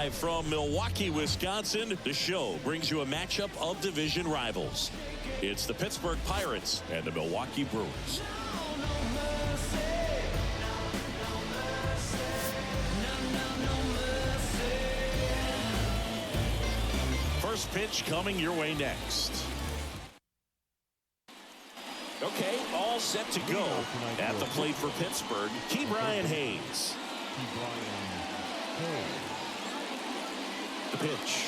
Live from Milwaukee, Wisconsin, the show brings you a matchup of division rivals. It's the Pittsburgh Pirates and the Milwaukee Brewers. First pitch coming your way next. Okay, all set to go. At the plate for Pittsburgh, Ke'Bryan Hayes. The pitch.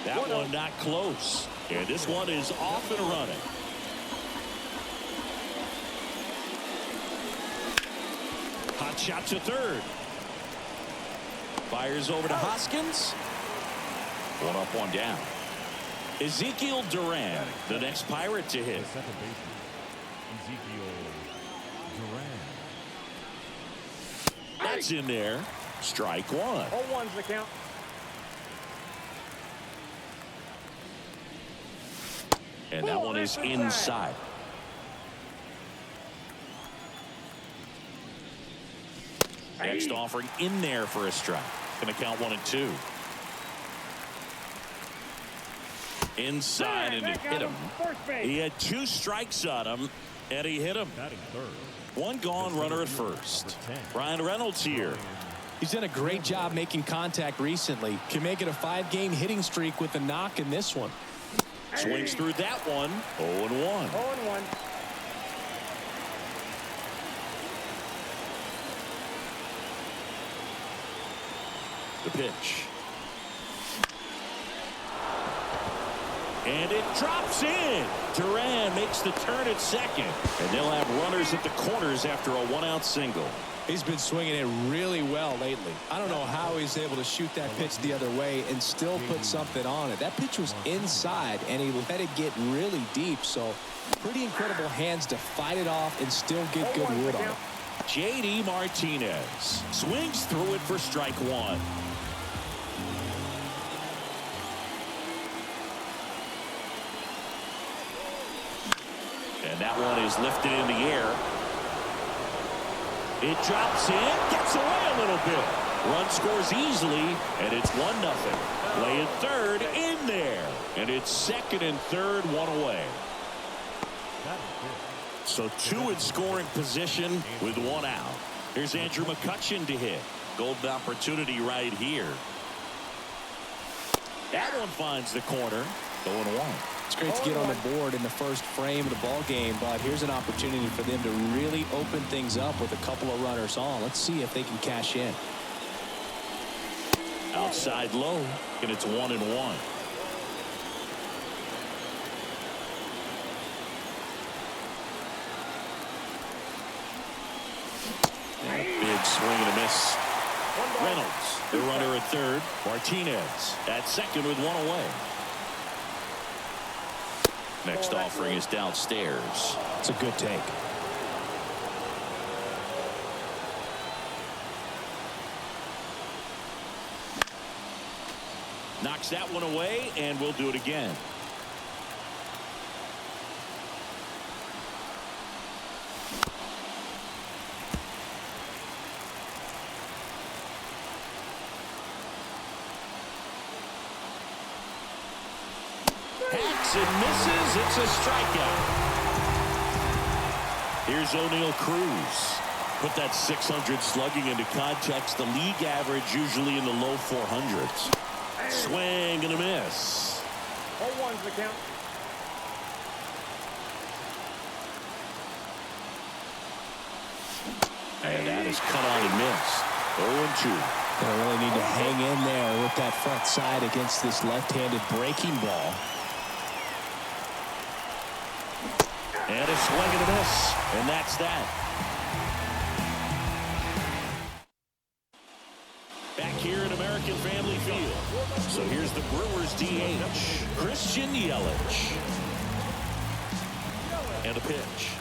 That one not close. And this one is off and running. Hot shot to third. Fires over to Hoskins. One up, one down. Ezequiel Duran, the next Pirate to hit. That's in there. Strike one. 0-1's the count. And that one is inside. Next offering in there for a strike. Going to count 1-2. Inside and it hit him. He had 2 strikes on him and he hit him. One gone, runner at first. Ryan Reynolds here. He's done a great job making contact recently. Can make it a 5-game hitting streak with a knock in this one. Swings through that one. 0-1. 0-1. The pitch. And it drops in. Duran makes the turn at second. And they'll have runners at the corners after a 1-out single. He's been swinging it really well lately. I don't know how he's able to shoot that pitch the other way and still put something on it. That pitch was inside and he let it get really deep. So pretty incredible hands to fight it off and still get good wood on it. J.D. Martinez swings through it for strike one. And that one is lifted in the air. It drops in, gets away a little bit. Run scores easily, and it's 1-0. Play at third, in there. And it's second and third, one away. So 2 in scoring position with 1 out. Here's Andrew McCutchen to hit. Golden opportunity right here. That one finds the corner. 0-1. It's great to get on the board in the first frame of the ball game, but here's an opportunity for them to really open things up with a couple of runners on. Let's see if they can cash in. Outside low, and it's 1-1. And a big swing and a miss. Reynolds, the runner at third. Martinez at second with 1 away. Next offering is downstairs. It's a good take. Knocks that one away, and we'll do it again. And misses. It's a strikeout. Here's Oneil Cruz. Put that 600 slugging into context. The league average usually in the low 400s. Swing and a miss. 0-1's the count. And that is cut on and missed. 0-2. Gonna really need to hang in there with that front side against this left-handed breaking ball. And a swing and a miss. And that's that. Back here at American Family Field. So here's the Brewers DH, Christian Yelich. And a pitch.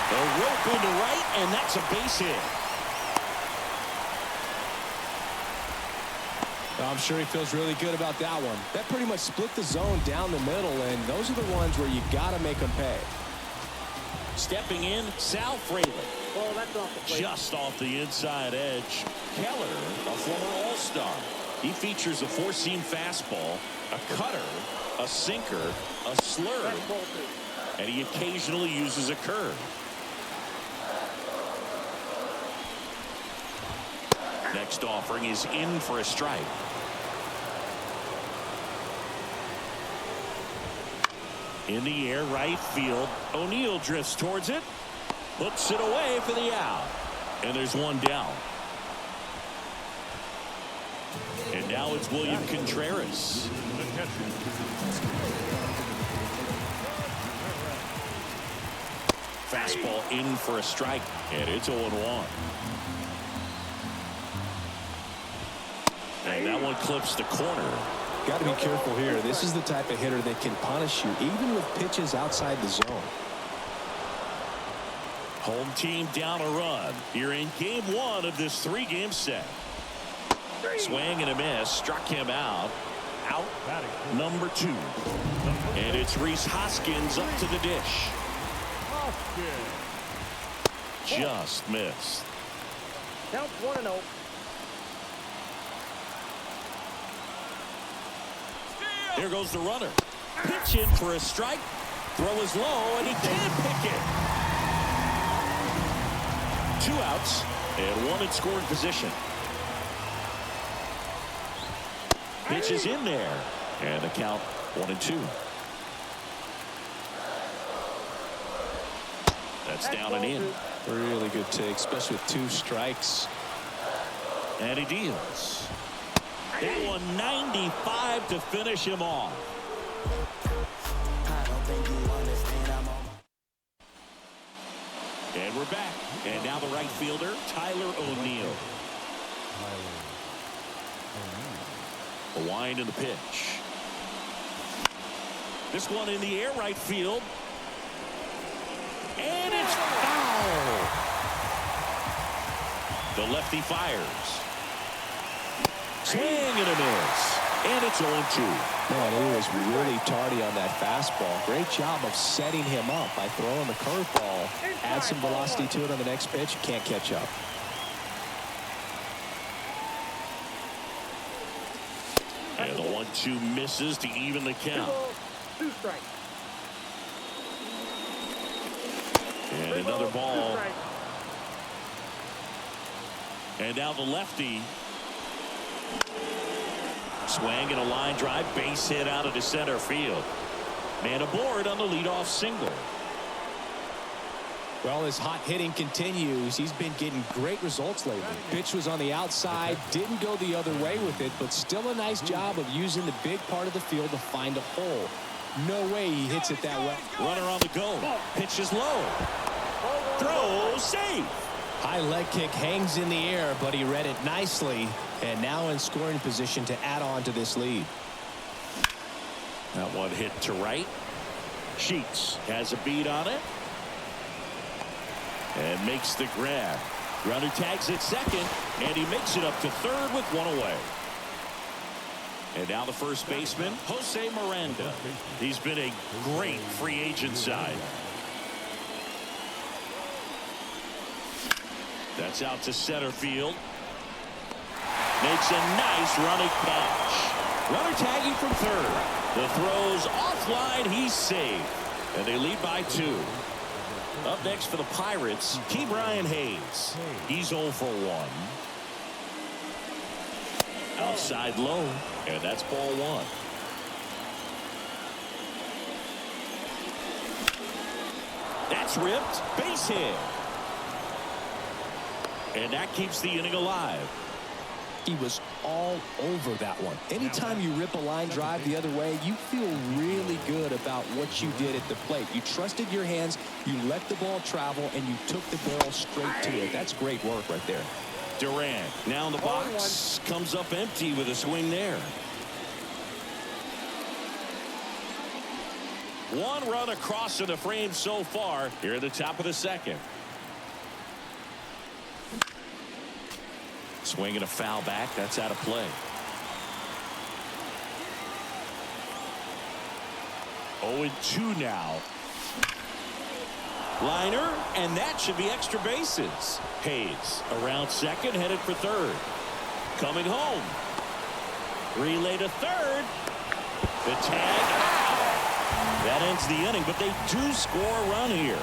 A rope into right, and that's a base hit. I'm sure he feels really good about that one. That pretty much split the zone down the middle, and those are the ones where you got to make them pay. Stepping in, Sal Fraley. Oh, that's off the plate. Just off the inside edge. Keller, a former All-Star. He features a four-seam fastball, a cutter, a sinker, a slurve, That's Falter. and he occasionally uses a curve. Next offering is in for a strike. In the air, right field. Oneil drifts towards it. Hooks it away for the out. And there's one down. And now it's William Contreras. Fastball in for a strike. And it's 0-1. And that one clips the corner. Got to be careful here. This is the type of hitter that can punish you even with pitches outside the zone. Home team down a run here in game one of this three-game set. Swing and a miss. Struck him out. Out number 2. And it's Rhys Hoskins up to the dish. Just missed. Counts 1-0. Here goes the runner. Pitch in for a strike. Throw is low, and he can't pick it. 2 outs, and 1 in scoring position. Pitch is in there, and the count 1-2. That's down and in. Really good take, especially with 2 strikes. And he deals. That one 95 to finish him off. And we're back. And now the right fielder, Tyler Oneil. A wind in the pitch. This one in the air, right field. And it's foul. The lefty fires. Swing and a miss. And it's 0-2. Man, he was really tardy on that fastball. Great job of setting him up by throwing the curveball. Add some velocity to it on the next pitch. Can't catch up. And the 1-2 misses to even the count. 2 strikes. And another ball. And now the lefty. Swing and a line drive, base hit out into center field. Man aboard on the leadoff single. Well, his hot hitting continues. He's been getting great results lately. Pitch was on the outside, didn't go the other way with it, but still a nice job of using the big part of the field to find a hole. No way he hits it that well. Runner on the go. Pitch is low. Throw safe. High leg kick hangs in the air, but he read it nicely, and now in scoring position to add on to this lead. That one hit to right. Sheets has a beat on it. And makes the grab. Runner tags at second, and he makes it up to third with 1 away. And now the first baseman, Jose Miranda. He's been a great free agent side. That's out to center field. Makes a nice running catch. Runner tagging from third. The throw's offline. He's safe. And they lead by 2. Up next for the Pirates, Ke'Bryan Hayes. He's 0 for 1. Outside low, and that's ball 1. That's ripped. Base hit. And that keeps the inning alive. He was all over that one. Anytime you rip a line drive the other way, you feel really good about what you did at the plate. You trusted your hands, you let the ball travel, and you took the barrel straight to it. That's great work right there. Duran now in the box, comes up empty with a swing there. 1 run across in the frame so far here at the top of the second. Swinging a foul back. That's out of play. 0-2 now. Liner, and that should be extra bases. Hayes around second, headed for third. Coming home. Relay to third. The tag. That ends the inning, but they do score a run here.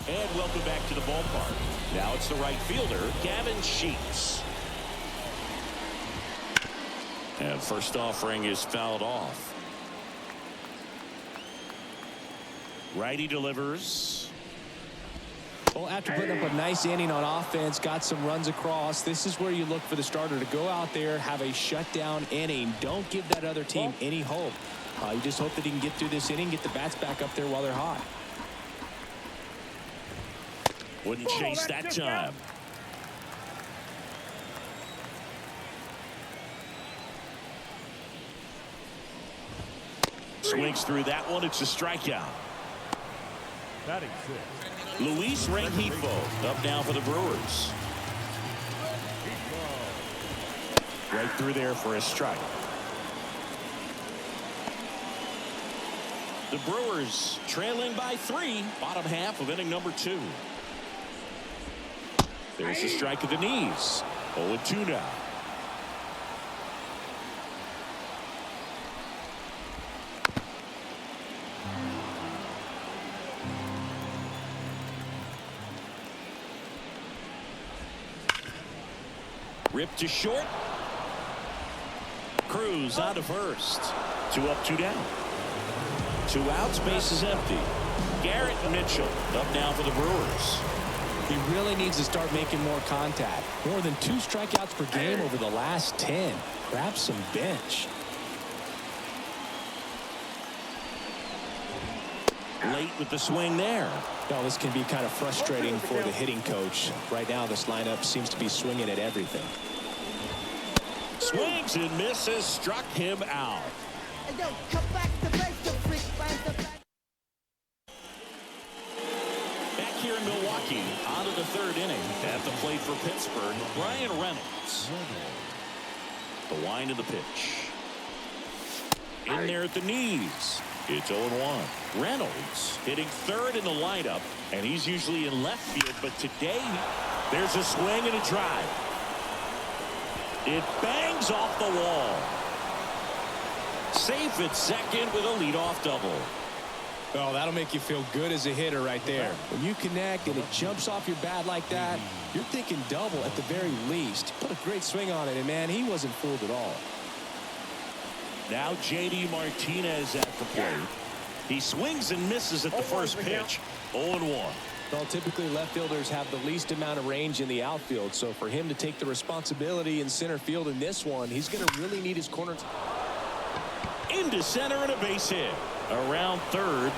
And welcome back to the ballpark. Now it's the right fielder, Gavin Sheets. And first offering is fouled off. Righty delivers. Well, after putting up a nice inning on offense, got some runs across, this is where you look for the starter to go out there, have a shutdown inning. Don't give that other team any hope. You just hope that he can get through this inning, get the bats back up there while they're hot. Wouldn't chase that time. Swings through that one. It's a strikeout. Luis Rengifo up now for the Brewers. Right through there for a strike. The Brewers trailing by 3, bottom half of inning number 2. There's a strike at the knees. 0-2 now. Ripped to short. Cruz on to first. 2 up, 2 down. 2 outs, base is empty. Garrett Mitchell up now for the Brewers. He really needs to start making more contact. More than 2 strikeouts per game over the last 10. Perhaps some bench. Late with the swing there. Well, this can be kind of frustrating for the hitting coach. Right now, this lineup seems to be swinging at everything. Swings and misses, struck him out. Back here in Milwaukee, on to the 3rd inning. At the plate for Pittsburgh, Brian Reynolds. The wind of the pitch. In there at the knees. It's 0-1. Reynolds hitting 3rd in the lineup, and he's usually in left field, but today there's a swing and a drive. It bangs off the wall. Safe at second with a leadoff double. Oh, that'll make you feel good as a hitter right there. When you connect and it jumps off your bat like that, you're thinking double at the very least. Put a great swing on it, and man, he wasn't fooled at all. Now J.D. Martinez at the plate. He swings and misses at the first pitch. 0-1. Well, typically left fielders have the least amount of range in the outfield, so for him to take the responsibility in center field in this one, he's going to really need his corner. Into center and a base hit. Around third.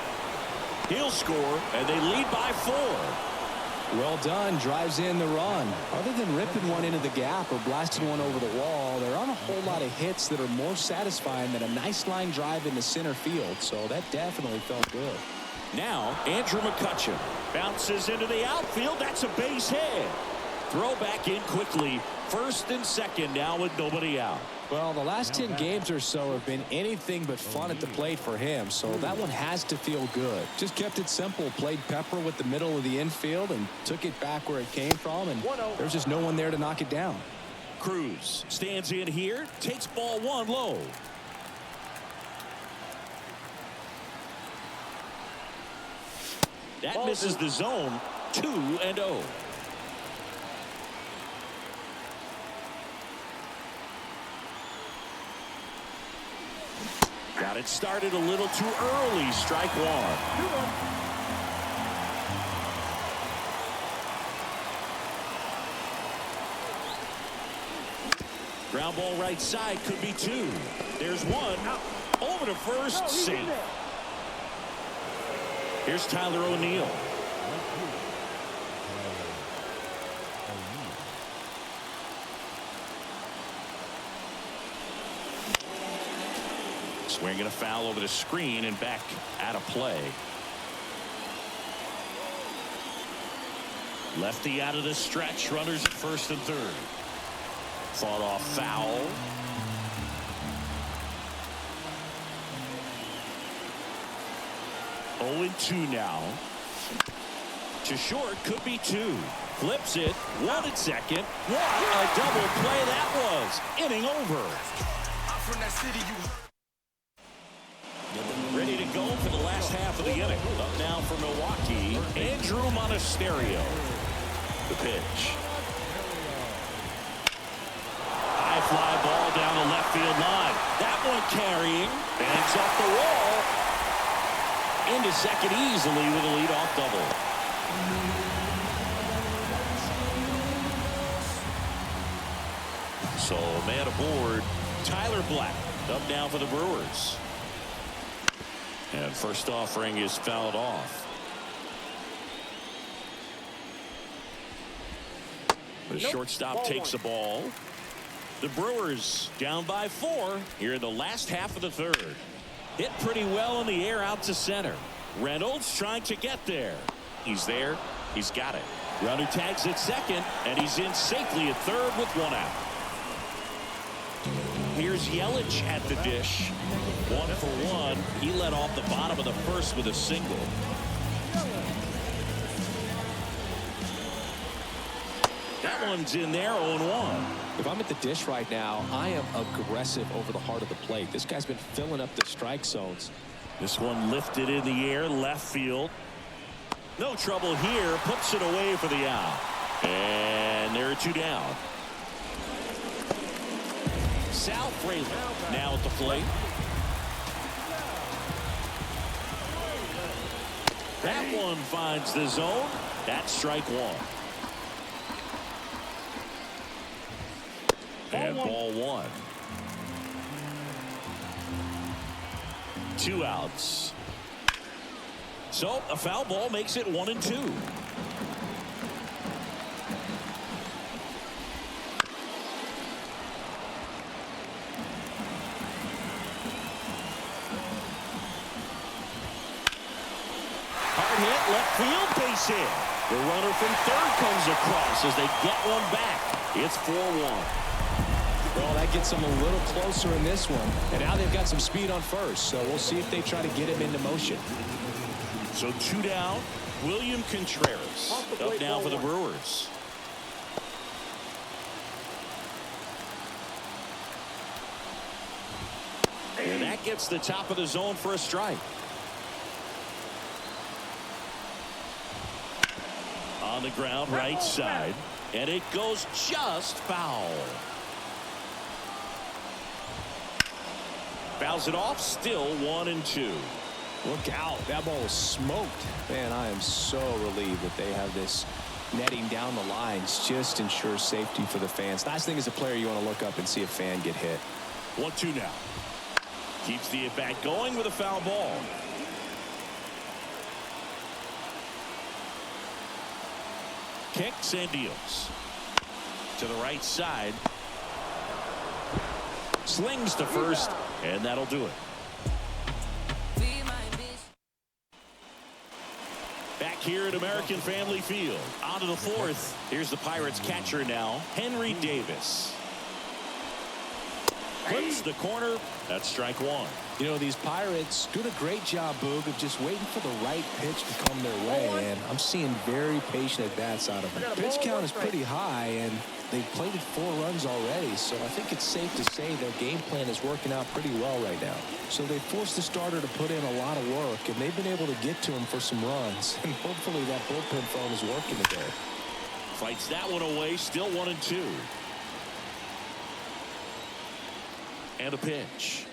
He'll score, and they lead by 4. Well done. Drives in the run. Other than ripping one into the gap or blasting one over the wall, there aren't a whole lot of hits that are more satisfying than a nice line drive into center field, so that definitely felt good. Now Andrew McCutchen bounces into the outfield. That's a base hit. Throw back in quickly. First and second now with nobody out. Well, the last 10 games or so have been anything but fun at the plate for him, so that one has to feel good. Just kept it simple, played pepper with the middle of the infield and took it back where it came from, and there's just no one there to knock it down. Cruz stands in here, takes ball 1 low. That misses the zone. 2-0. Got it started a little too early. Strike 1. Ground ball right side, could be 2. There's 1. Over to first, safe. Here's Tyler Oneil. Swinging a foul over the screen and back out of play. Lefty out of the stretch. Runners at first and third. Fought off foul. 0-2 now. To short, could be 2. Flips it. 1 at second. What a double play that was. Inning over. Ready to go for the last half of the inning. Up now for Milwaukee, Andrew Monasterio. The pitch. High fly ball down the left field line. That one carrying. Bangs off the wall. Into second easily with a leadoff double. So man aboard, Tyler Black. Up now for the Brewers. And first offering is fouled off. The shortstop takes the ball. The Brewers down by 4 here in the last half of the third. Hit pretty well in the air out to center. Reynolds trying to get there. He's there. He's got it. Runner tags at second, and he's in safely at third with 1 out. Here's Yelich at the dish. 1 for 1. He led off the bottom of the first with a single. That one's in there, 0-1. If I'm at the dish right now, I am aggressive over the heart of the plate. This guy's been filling up the strike zones. This one lifted in the air, left field. No trouble here. Puts it away for the out. And there are 2 down. Sal Fraley now at the plate. That one finds the zone. That's strike 1. And ball 1. 2 outs. So a foul ball makes it 1-2. Hard hit, left field, base hit. The runner from third comes across as they get one back. It's 4-1. Well, that gets them a little closer in this one. And now they've got some speed on first. So we'll see if they try to get him into motion. So 2 down. William Contreras up now for the Brewers. And that gets the top of the zone for a strike. On the ground, right side. And it goes just foul. Fouls it off, still 1-2. Look out. That ball was smoked. Man, I am so relieved that they have this netting down the lines. Just ensures safety for the fans. Last thing as a player, you want to look up and see a fan get hit. 1-2 now. Keeps the at-bat going with a foul ball. Kicks and deals. To the right side. Slings to first, and that'll do it. Back here at American Family Field. On to the 4th. Here's the Pirates catcher now, Henry Davis. Puts the corner. That's strike 1. You know, these Pirates doing a great job, Boog, of just waiting for the right pitch to come their way. And I'm seeing very patient at-bats out of them. Pitch count is pretty high, and they've plated 4 runs already. So I think it's safe to say their game plan is working out pretty well right now. So they forced the starter to put in a lot of work, and they've been able to get to him for some runs. And hopefully that bullpen phone is working today. Fights that one away, still 1-2. And a pitch.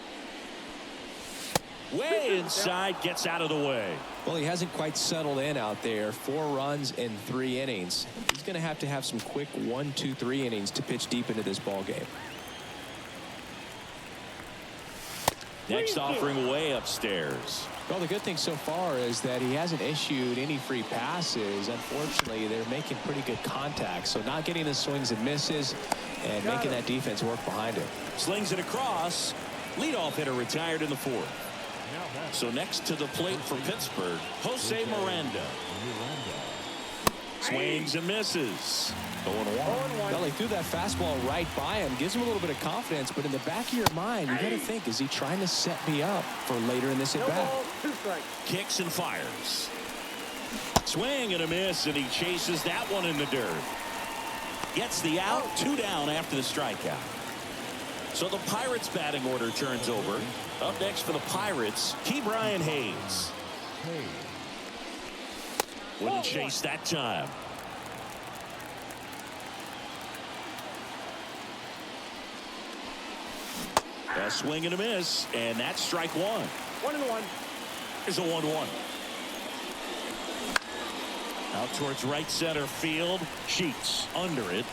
Way inside, gets out of the way. Well, he hasn't quite settled in out there. 4 runs in 3 innings. He's going to have some quick 1, 2, 3 innings to pitch deep into this ball game. Next offering way upstairs. Well, the good thing so far is that he hasn't issued any free passes. Unfortunately, they're making pretty good contact. So not getting the swings and misses and making that defense work behind him. Slings it across. Leadoff hitter retired in the 4th. So next to the plate for Pittsburgh, Jose Miranda. Swings and misses. 0-1. Well, he threw that fastball right by him. Gives him a little bit of confidence, but in the back of your mind, you got to think, is he trying to set me up for later in this at bat? Kicks and fires. Swing and a miss, and he chases that one in the dirt. Gets the out, 2 down after the strikeout. So the Pirates batting order turns over. Up next for the Pirates, Brian Hayes. Wouldn't chase that time. A swing and a miss, and that's strike 1. 1-1. Here's a 1-1. Out towards right center field. Sheets under it.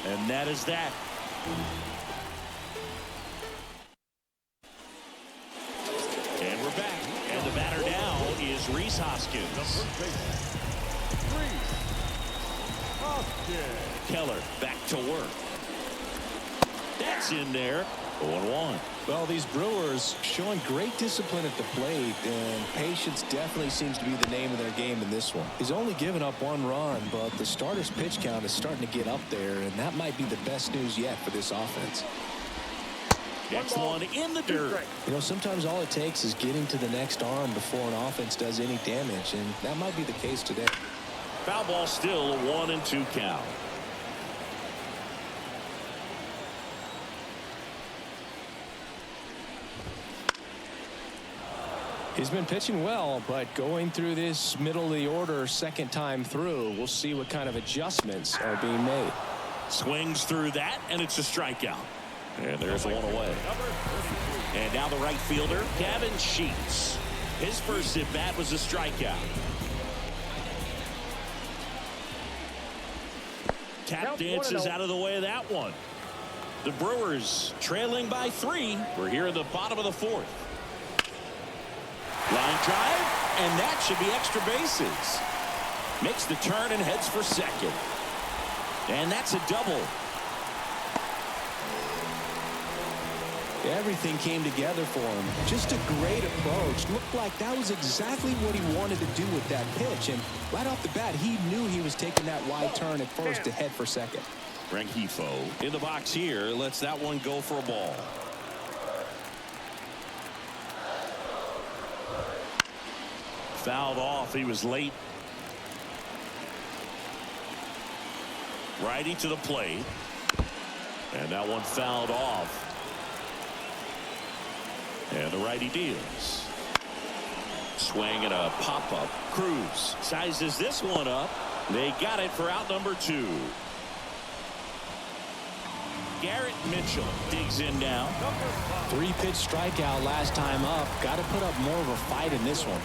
And that is that. And we're back. And the batter now is Rhys Hoskins. Keller back to work. That's in there. 1-1. Well, these Brewers showing great discipline at the plate, and patience definitely seems to be the name of their game in this one. He's only given up 1 run, but the starter's pitch count is starting to get up there, and that might be the best news yet for this offense. Next one in the dirt. You know, sometimes all it takes is getting to the next arm before an offense does any damage, and that might be the case today. Foul ball still, a 1-2 count. He's been pitching well, but going through this middle of the order second time through, we'll see what kind of adjustments are being made. Swings through that, and it's a strikeout. And there's one away. And now the right fielder, Gavin Sheets. His first at bat was a strikeout. Tap dances out of the way of that one. The Brewers trailing by 3. We're here in the bottom of the 4th. Line drive, and that should be extra bases. Makes the turn and heads for second. And that's a double. Everything came together for him. Just a great approach. Looked like that was exactly what he wanted to do with that pitch. And right off the bat, he knew he was taking that wide turn at first to head for second. Rengifo in the box here. Lets that one go for a ball. Fouled off. He was late. Righty to the plate. And that one fouled off. And the righty deals. Swing and a pop-up. Cruz sizes this one up. They got it for out number 2. Garrett Mitchell digs in now. 3-pitch strikeout last time up. Got to put up more of a fight in this one.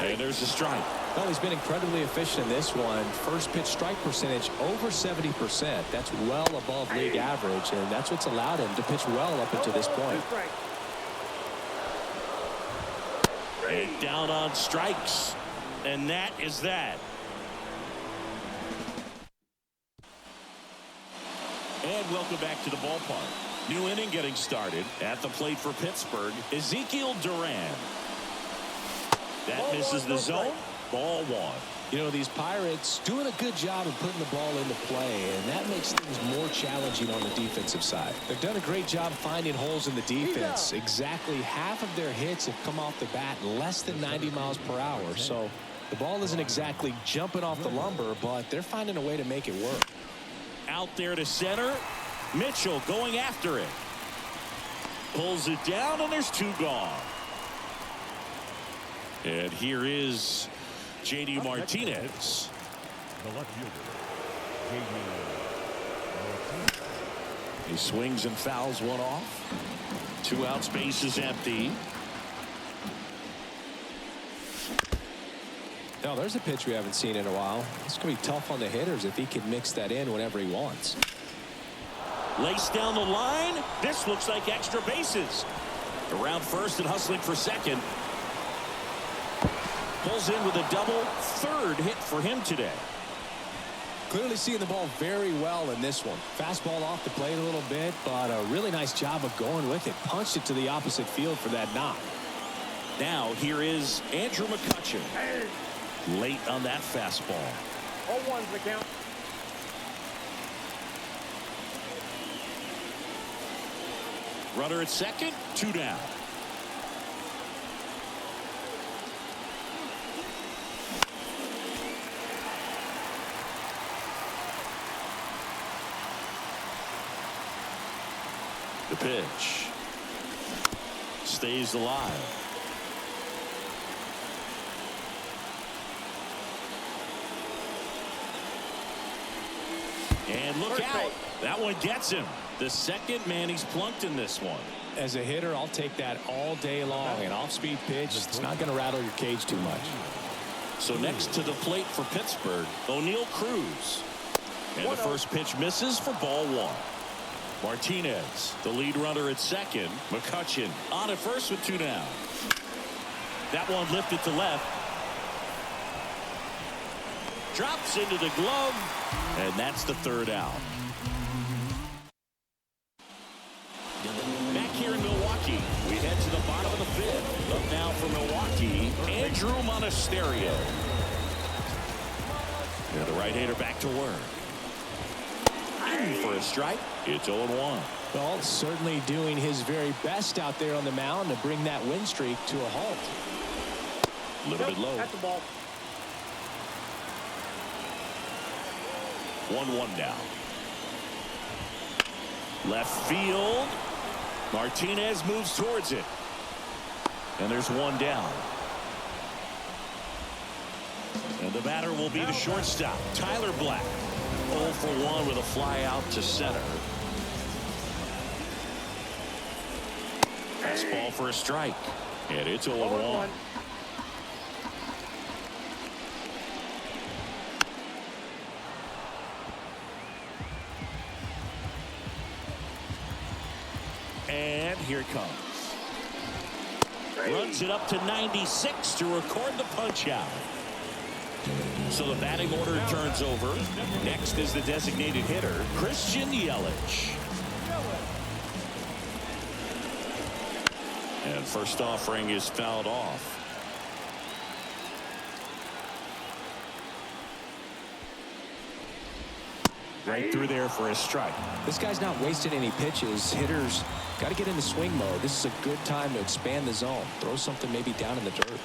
And there's a strike. Well, he's been incredibly efficient in this one. First pitch strike percentage over 70%. That's well above league average, and that's what's allowed him to pitch well up until this point. And down on strikes. And that is that. And welcome back to the ballpark. New inning getting started. At the plate for Pittsburgh, Ezequiel Duran. That misses the zone. Ball 1. You know, these Pirates doing a good job of putting the ball into play, and that makes things more challenging on the defensive side. They've done a great job finding holes in the defense. Exactly half of their hits have come off the bat less than 90 miles per hour. So the ball isn't exactly jumping off the lumber, but they're finding a way to make it work. Out there to center. Mitchell going after it. Pulls it down, and there's 2 gone. And here is J.D. Martinez. He swings and fouls one off. 2 outs, base is empty. Now, there's a pitch we haven't seen in a while. It's going to be tough on the hitters if he can mix that in whenever he wants. Laced down the line. This looks like extra bases. Around first and hustling for second. Pulls in with a double. 3rd hit for him today. Clearly seeing the ball very well in this one. Fastball off the plate a little bit, but a really nice job of going with it. Punched it to the opposite field for that knock. Now here is Andrew McCutchen. Late on that fastball. 0-1's the count. Runner at second, 2 down. The pitch stays alive. And look out. That one gets him. The second man he's plunked in this one. As a hitter, I'll take that all day long. An off-speed pitch, it's not going to rattle your cage too much. So next to the plate for Pittsburgh, Oneil Cruz. And the first pitch misses for ball 1. Martinez, the lead runner at second. McCutchen on at first with 2 down. That one lifted to left. Drops into the glove. And that's the 3rd out. Back here in Milwaukee, we head to the bottom of the 5th. Up now for Milwaukee, Andrew Monasterio. And the right-hander back to work. For a strike, it's 0-1. Well, certainly doing his very best out there on the mound to bring that win streak to a halt. A little bit low. That's the ball. 1-1 now. Left field. Martinez moves towards it. And there's 1 down. And the batter will be the shortstop, Tyler Black. 0 for 1 with a fly out to center. Fastball for a strike. And it's 0-1. And here it comes. Runs it up to 96 to record the punch out. So the batting order turns over. Next is the designated hitter, Christian Yelich. And first offering is fouled off. Right through there for a strike. This guy's not wasting any pitches. Hitters got to get into swing mode. This is a good time to expand the zone. Throw something maybe down in the dirt.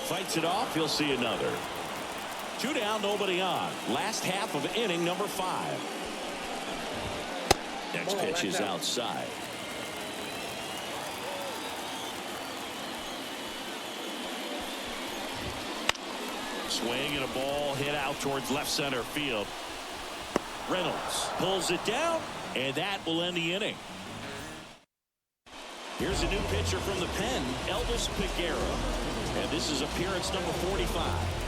Fights it off. He'll see another. 2 down, nobody on. Last half of inning number 5. Next pitch is outside. Swing and a ball hit out towards left center field. Reynolds pulls it down, and that will end the inning. Here's a new pitcher from the pen, Elvis Peguero. And this is appearance number 45.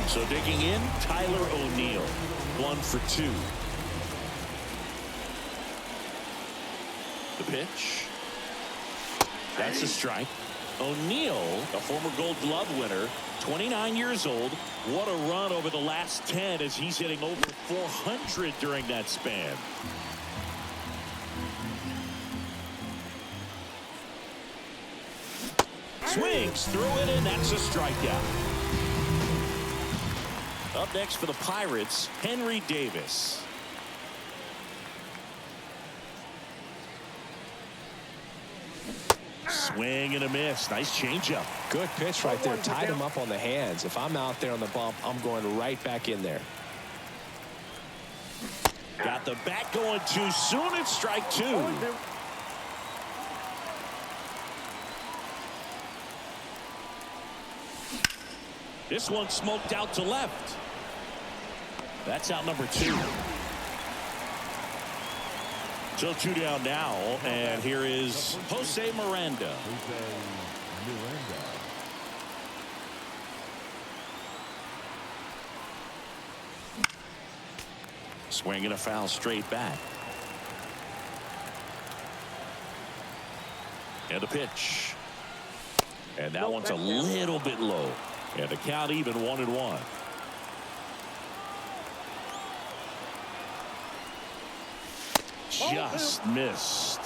So digging in, Tyler Oneil, 1 for 2. The pitch. That's a strike. Oneil, a former Gold Glove winner, 29 years old. What a run over the last 10 as he's hitting over 400 during that span. Swings through it, and that's a strikeout. Up next for the Pirates, Henry Davis. Swing and a miss. Nice changeup. Good pitch right there. Tied him up on the hands. If I'm out there on the bump, I'm going right back in there. Got the bat going too soon. It's strike 2. This one smoked out to left. That's out number 2. So 2 down now, and here is Jose Miranda. Swinging a foul straight back. And a pitch. And that one's a little bit low. And the count even 1-1. Just missed.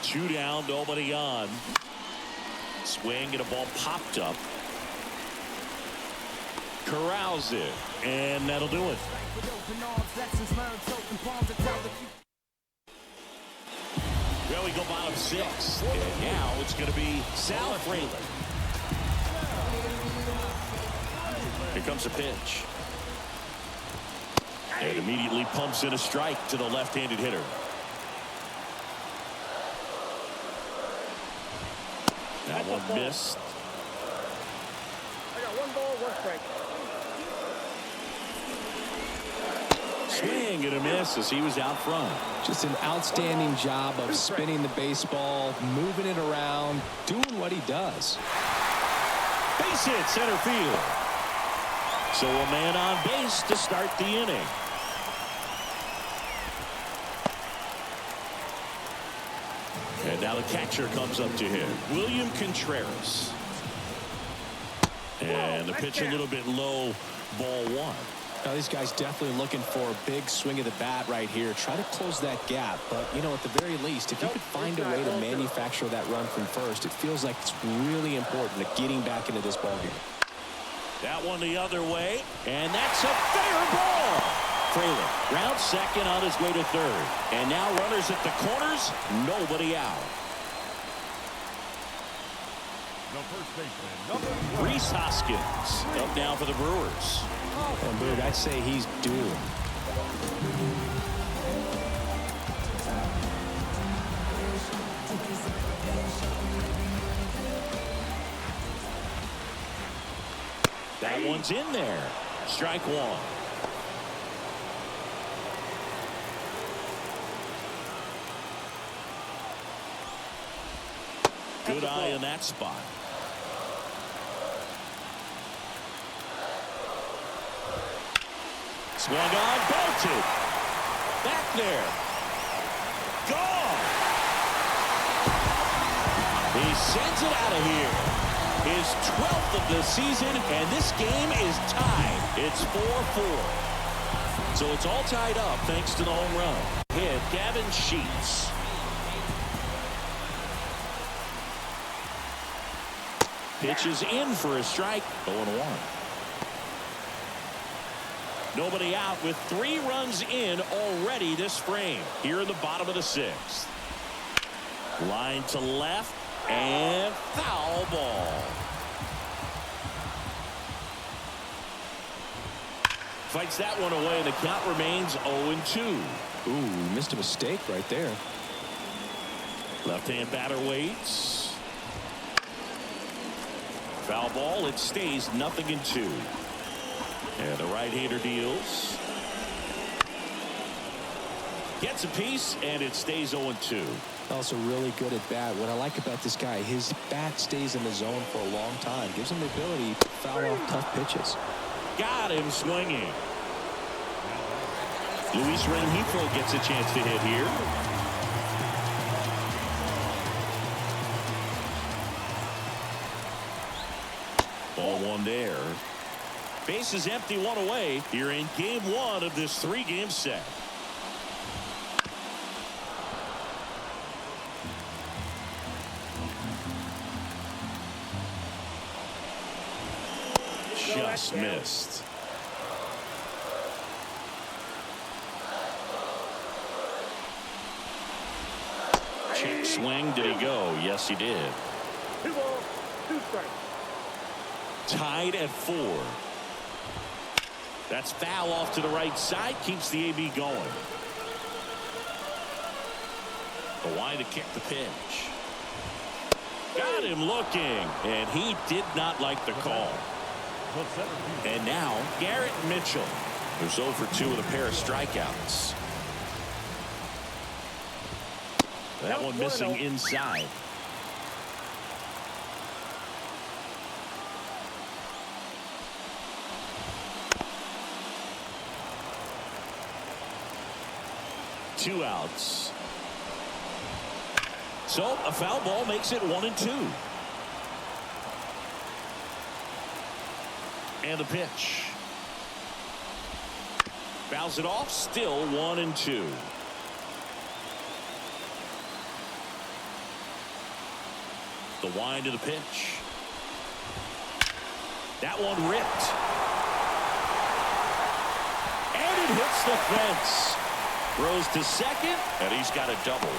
2 down, nobody on. Swing and a ball popped up. Corrals it, and that'll do it. Well, we go bottom 6, and now it's going to be Sal Fraley. Here comes a pitch. And immediately pumps in a strike to the left-handed hitter. That one missed. I got 1 ball, 1 strike. Swing and a miss as he was out front. Just an outstanding job of spinning the baseball, moving it around, doing what he does. Base hit center field. So a man on base to start the inning. And now the catcher comes up to him, William Contreras. And the pitch a little bit low, ball 1. Now, these guys definitely looking for a big swing of the bat right here. Try to close that gap. But, you know, at the very least, if you could find a way to manufacture that run from first, it feels like it's really important to getting back into this ballgame. That one the other way, and that's a fair ball. Fraley rounds second on his way to third. And now runners at the corners, nobody out. Rhys Hoskins up now for the Brewers. And Boog, I'd say he's due. That one's in there. Strike 1. Good eye in that spot. Swung on, belted. Back there. Gone. He sends it out of here. His 12th of the season, and this game is tied. It's 4-4. So it's all tied up thanks to the home run. Hit Gavin Sheets. Pitches in for a strike. 0-1. Nobody out with 3 runs in already this frame here in the bottom of the 6th. Line to left and foul ball. Fights that one away, and the count remains 0-2. Ooh, missed a mistake right there. Left-hand batter waits. Foul ball. It stays 0-2. And the right-hander deals. Gets a piece, and it stays 0-2. Also really good at bat. What I like about this guy, his bat stays in the zone for a long time. Gives him the ability to foul off tough pitches. Got him swinging. Luis Rengifo gets a chance to hit here. Ball 1 there. Base is empty, 1 away here in game 1 of this 3-game set. Just missed. Check swing. Did he go? Yes, he did. 2 balls, 2 strikes. Tied at 4. That's foul off to the right side. Keeps the AB going. Why to kick the pitch. Got him looking, and he did not like the call. And now Garrett Mitchell, who's 0 for 2 with a pair of strikeouts. That one missing inside. Two outs. So a foul ball makes it 1-2. And the pitch. Fouls it off. Still 1-2. The wind of the pitch. That one ripped. And it hits the fence. Throws to second, and he's got a double.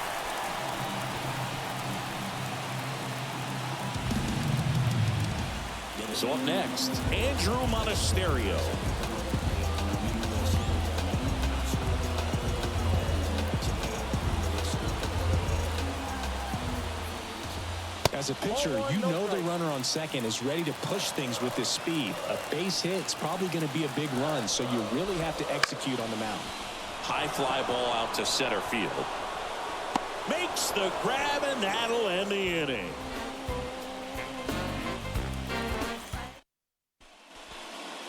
So up next, Andrew Monasterio. As a pitcher, you know the runner on second is ready to push things with his speed. A base hit's probably going to be a big run, so you really have to execute on the mound. High fly ball out to center field. Makes the grab, and that'll end the inning.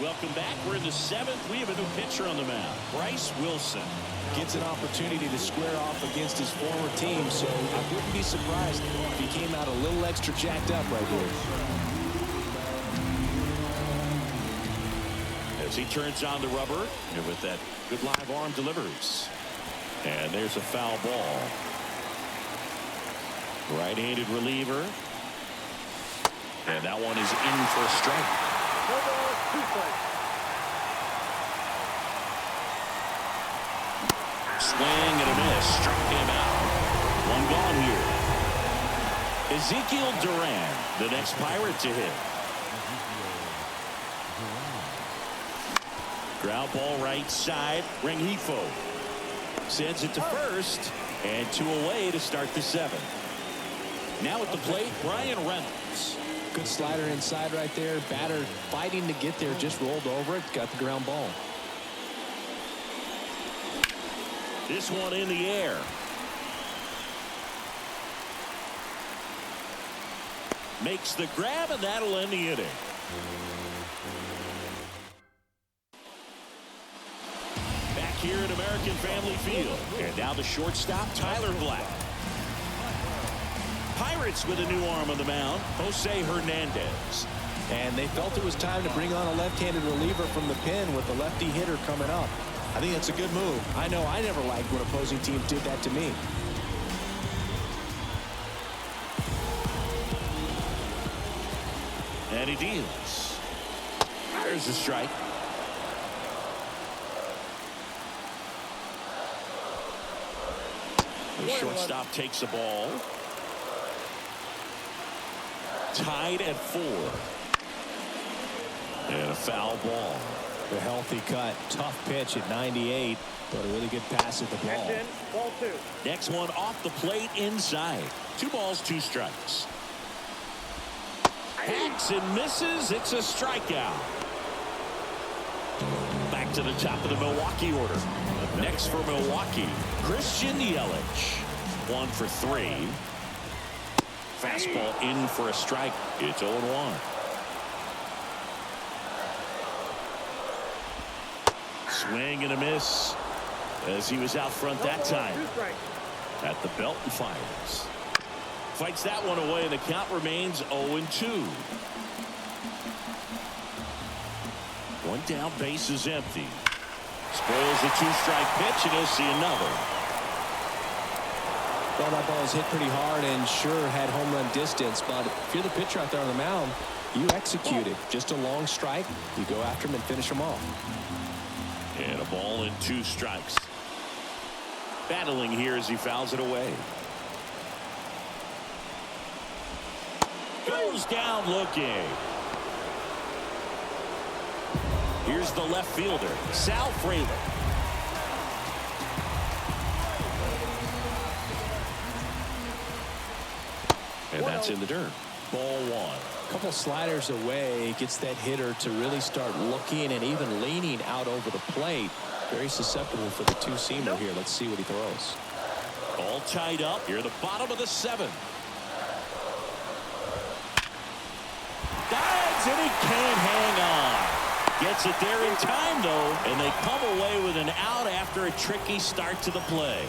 Welcome back. We're in the seventh. We have a new pitcher on the mound, Bryce Wilson. Gets an opportunity to square off against his former team, so I wouldn't be surprised if he came out a little extra jacked up right here. As he turns on the rubber, and with that good live arm delivers. And there's a foul ball. Right-handed reliever. And that one is in for a strike. No ball, 2 strikes. Swing and a miss. Struck him out. One gone here. Ezequiel Duran, the next Pirate to hit. Ground ball right side. Rengifo sends it to first, and 2 away to start the 7th. Now at the plate, Brian Reynolds. Good slider inside right there. Batter fighting to get there, just rolled over it. Got the ground ball. This one in the air. Makes the grab, and that'll end the inning. Back here at American Family Field. And now the shortstop, Tyler Black. Pirates with a new arm on the mound, Jose Hernandez. And they felt it was time to bring on a left-handed reliever from the pen with the lefty hitter coming up. I think that's a good move. I know I never liked when opposing teams did that to me. And he deals. There's a strike. The shortstop takes the ball. Tied at 4. And a foul ball. The healthy cut. Tough pitch at 98, but a really good pass at the ball. Next in, ball 2. Next one off the plate inside. 2 balls, 2 strikes. Hacks and misses. It's a strikeout. Back to the top of the Milwaukee order. Next for Milwaukee, Christian Yelich. 1 for 3. Fastball in for a strike. It's 0-1. Swing and a miss as he was out front that time. 2 strikes. At the belt and fires. Fights that one away, and the count remains 0-2. 1 down, base is empty. Spoils the 2-strike pitch, and he'll see another. Well, that ball was hit pretty hard and sure had home run distance, but if you're the pitcher out there on the mound, you execute it. Just a long strike. You go after him and finish him off. And a ball and 2 strikes. Battling here as he fouls it away. Goes down looking. Here's the left fielder, Sal Frelick. And that's in the dirt. Ball 1. Couple sliders away, gets that hitter to really start looking and even leaning out over the plate. Very susceptible for the 2-seamer here. Let's see what he throws. All tied up here at the bottom of the 7th. Dives, and he can't hang on. Gets it there in time, though, and they come away with an out after a tricky start to the play.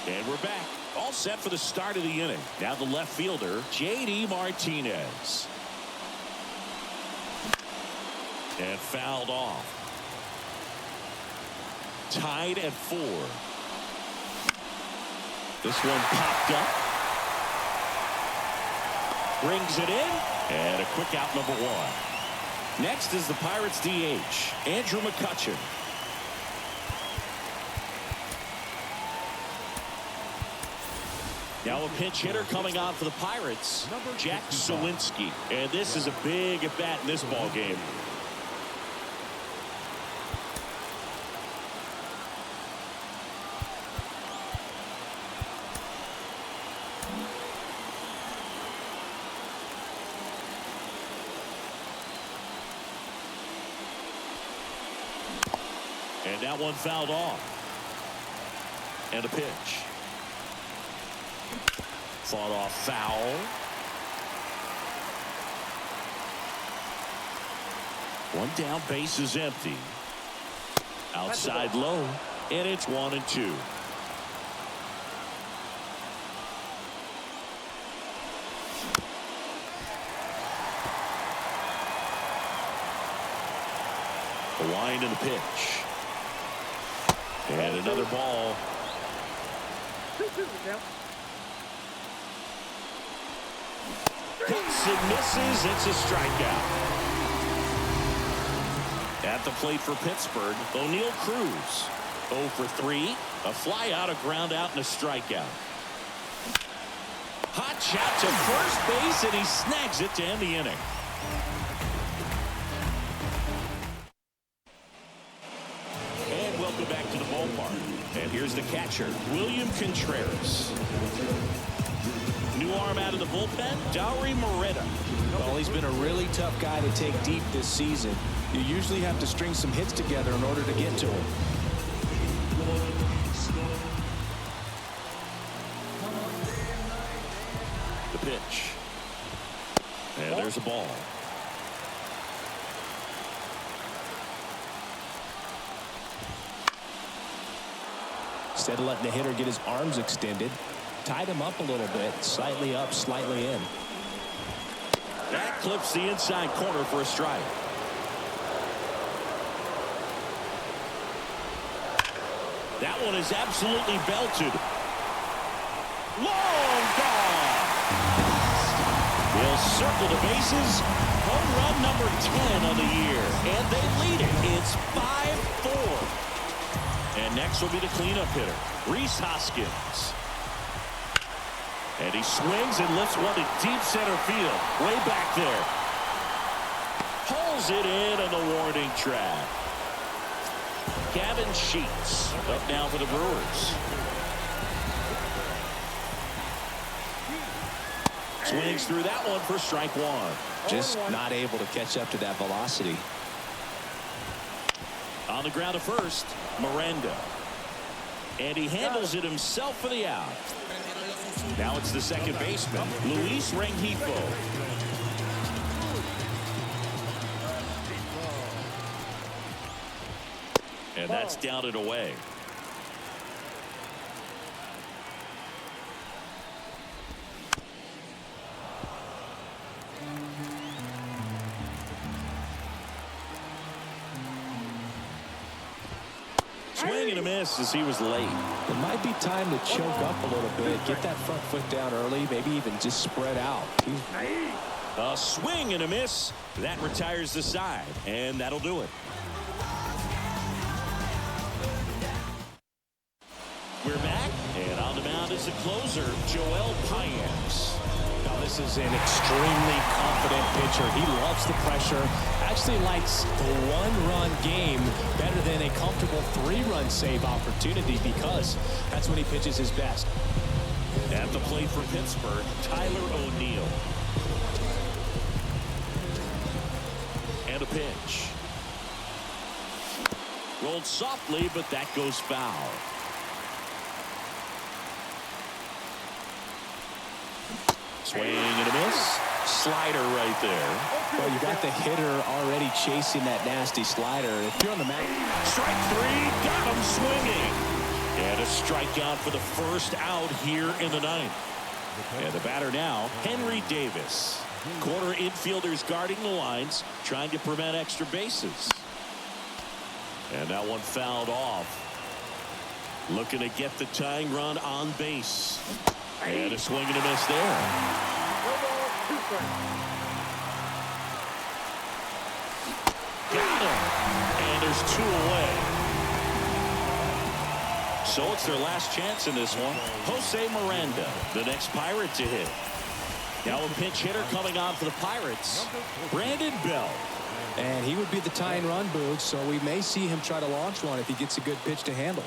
And we're back. All set for the start of the inning. Now the left fielder, J.D. Martinez. And fouled off. tied at 4. This one popped up. Brings it in. And a quick out, number 1. Next is the Pirates DH, Andrew McCutchen. Now a pinch hitter coming on for the Pirates, Jack Sawinski. And this is a big at bat in this ball game. And that one fouled off. And a pitch. Fought off foul. One down, base is empty. Outside low, and it's 1-2. The wind and the pitch. And another ball. 2-2 now. Cuts and misses. It's a strikeout. At the plate for Pittsburgh, Oneil Cruz. 0 for 3. A fly out, a ground out, and a strikeout. Hot shot to first base, and he snags it to end the inning. And welcome back to the ballpark. And here's the catcher, William Contreras. New arm out of the bullpen, Dauri Moreta. Well, he's been a really tough guy to take deep this season. You usually have to string some hits together in order to get to him. The pitch. And there's a ball. Instead of letting the hitter get his arms extended, tied him up a little bit, slightly up, slightly in. That clips the inside corner for a strike. That one is absolutely belted. Long gone. Will circle the bases. Home run number 10 of the year. And they lead it. It's 5-4. And next will be the cleanup hitter, Rhys Hoskins. And he swings and lifts one to deep center field. Way back there. Pulls it in on the warning track. Gavin Sheets up now for the Brewers. Swings through that one for strike 1. Just not able to catch up to that velocity. On the ground to first, Miranda. And he handles it himself for the out. Now it's the second baseman, Luis Rengifo. And that's down and away. Swing and a miss as he was late. It might be time to choke up a little bit, get that front foot down early, maybe even just spread out. A swing and a miss. That retires the side, and that'll do it. We're back, and on the mound is the closer, Joel Payamps. Now this is an extremely confident pitcher. He loves the pressure. Actually likes the one-run game better than a comfortable three-run save opportunity because that's when he pitches his best. At the plate for Pittsburgh, Tyler Oneil. And a pitch. Rolled softly, but that goes foul. Swing and a miss. Slider right there. Well, you got the hitter already chasing that nasty slider. If you're on the mound. Strike 3. Got him swinging. And a strikeout for the first out here in the ninth. And the batter now, Henry Davis. Corner infielders guarding the lines, trying to prevent extra bases. And that one fouled off. Looking to get the tying run on base. And a swing and a miss there. No ball, 2 strikes. Got him. And there's 2 away. So it's their last chance in this one. Jose Miranda, the next Pirate to hit. Now a pinch hitter coming on for the Pirates, Brandon Bell. And he would be the tying run, Boog, so we may see him try to launch one if he gets a good pitch to handle.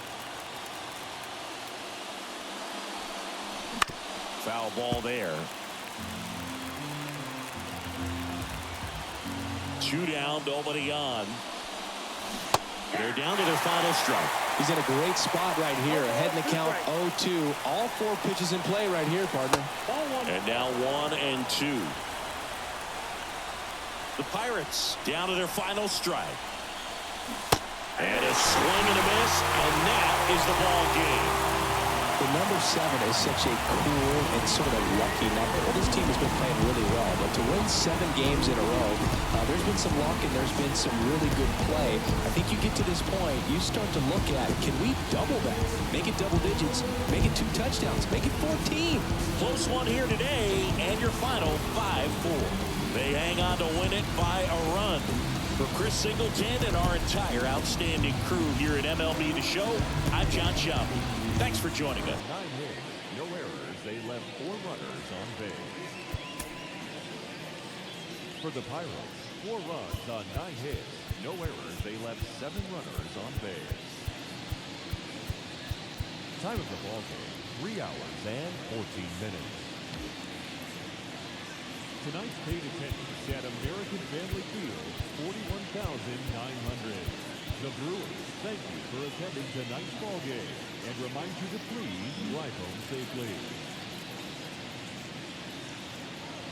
Foul ball there. 2 down, nobody on. They're down to their final strike. He's in a great spot right here. Ahead in the count 0-2. All 4 pitches in play right here, partner. And now 1-2. The Pirates down to their final strike. And a swing and a miss, and that is the ball game. The number 7 is such a cool and sort of lucky number. Well, this team has been playing really well, but to win 7 games in a row, there's been some luck and there's been some really good play. I think you get to this point, you start to look at, can we double that? Make it double digits, make it 2 touchdowns, make it 14. Close one here today, and your final 5-4. They hang on to win it by a run. For Chris Singleton and our entire outstanding crew here at MLB The Show, I'm John Shelby. Thanks for joining us. 9 hits, no errors. They left 4 runners on base. For the Pirates, 4 runs on 9 hits, no errors. They left 7 runners on base. Time of the ball game, 3 hours and 14 minutes. Tonight's paid attendance at American Family Field, 41,900. The Brewers thank you for attending tonight's ball game and remind you to please drive home safely.